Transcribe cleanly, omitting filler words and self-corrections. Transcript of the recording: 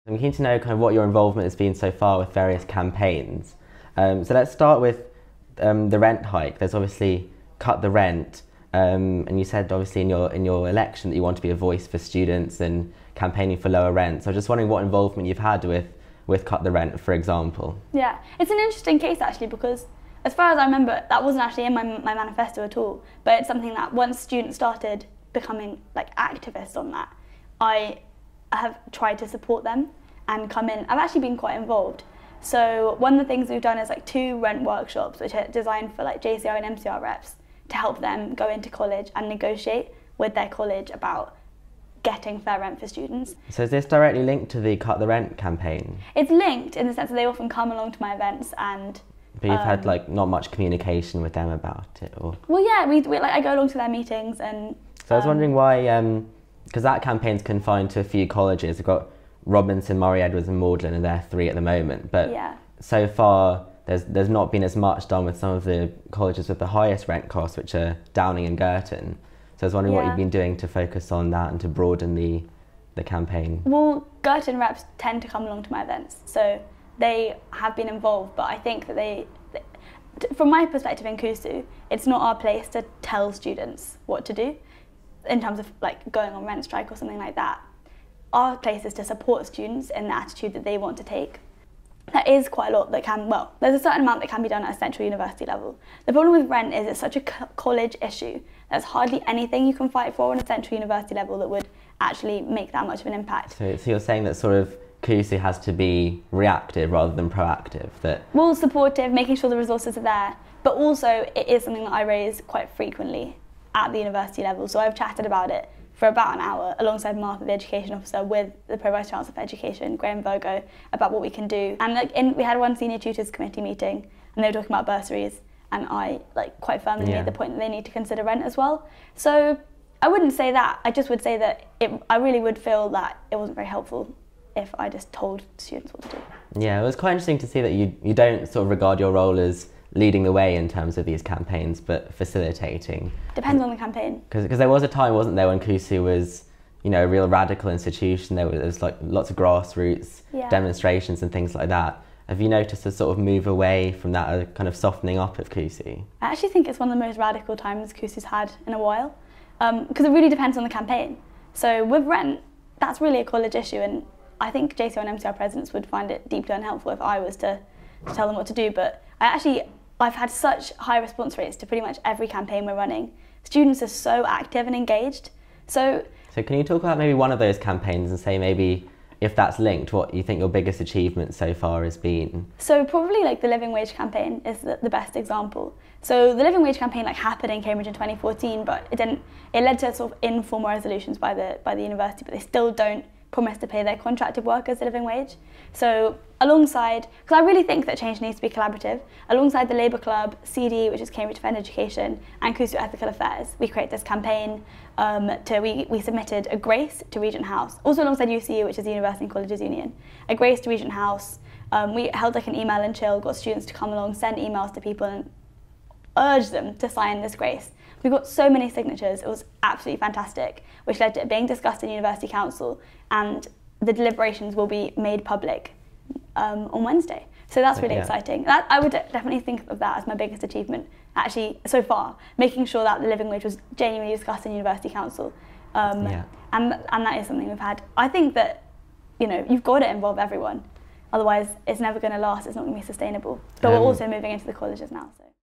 I'm keen to know kind of what your involvement has been so far with various campaigns. So let's start with the rent hike. There's obviously Cut the Rent, and you said obviously in your election that you want to be a voice for students and campaigning for lower rent. So I'm just wondering what involvement you've had with Cut the Rent, for example. Yeah, it's an interesting case actually, because as far as I remember, that wasn't actually in my manifesto at all, but it's something that once students started becoming like activists on that, I have tried to support them and come in. I've actually been quite involved. So one of the things we've done is like 2 rent workshops, which are designed for like JCR and MCR reps to help them go into college and negotiate with their college about getting fair rent for students. So is this directly linked to the Cut the Rent campaign? It's linked in the sense that they often come along to my events and... But you've had like not much communication with them about it, or? Well, yeah, we like I go along to their meetings and... So I was wondering why, because that campaign's confined to a few colleges. We've got Robinson, Murray Edwards and Magdalen, and they're 3 at the moment. But yeah. So far, there's not been as much done with some of the colleges with the highest rent costs, which are Downing and Girton. So I was wondering what you've been doing to focus on that and to broaden the campaign. Well, Girton reps tend to come along to my events, so they have been involved, but I think that from my perspective in CUSU, it's not our place to tell students what to do in terms of like going on rent strike or something like that. Our place is to support students in the attitude that they want to take. There is quite a lot that there's a certain amount that can be done at a central university level. The problem with rent is it's such a college issue. There's hardly anything you can fight for on a central university level that would actually make that much of an impact. So you're saying that sort of CUSU has to be reactive rather than proactive? Well, supportive, making sure the resources are there, but also it is something that I raise quite frequently at the university level. So I've chatted about it for about an hour alongside Martha, the education officer, with the Pro-Vice Chancellor for Education, Graham Virgo, about what we can do. And we had one senior tutors committee meeting and they were talking about bursaries, and I quite firmly made the point that they need to consider rent as well. So I wouldn't say that, I just would say that I really would feel that it wasn't very helpful if I just told students what to do. Yeah, it was quite interesting to see that you don't sort of regard your role as leading the way in terms of these campaigns, but facilitating. Depends on the campaign. Because there was a time, wasn't there, when CUSU was, you know, a real radical institution. There was like lots of grassroots demonstrations and things like that. Have you noticed a sort of move away from that, a kind of softening up of CUSU? I actually think it's one of the most radical times CUSU's had in a while, because it really depends on the campaign. So with rent, that's really a college issue, and I think JCR and MCR presidents would find it deeply unhelpful if I was to tell them what to do. But I've had such high response rates to pretty much every campaign we're running. Students are so active and engaged. So can you talk about maybe one of those campaigns and say maybe if that's linked, what you think your biggest achievement so far has been? So probably like the living wage campaign is the best example. So the living wage campaign happened in Cambridge in 2014, but it led to sort of informal resolutions by the university, but they still don't promise to pay their contracted workers the living wage. So alongside, because I really think that change needs to be collaborative, alongside the Labour Club, CD, which is Cambridge Defend Education, and CUSU Ethical Affairs, we created this campaign we submitted a grace to Regent House, also alongside UCU, which is the University and Colleges Union, a grace to Regent House. We held an email and chill, got students to come along, send emails to people and urge them to sign this grace. We got so many signatures, it was absolutely fantastic, which led to it being discussed in University Council, and the deliberations will be made public on Wednesday. So that's really exciting. I would definitely think of that as my biggest achievement, actually, so far, making sure that the living wage was genuinely discussed in University Council. And that is something we've had. I think that, you've got to involve everyone, otherwise it's never going to last, it's not going to be sustainable. But we're also moving into the colleges now. So.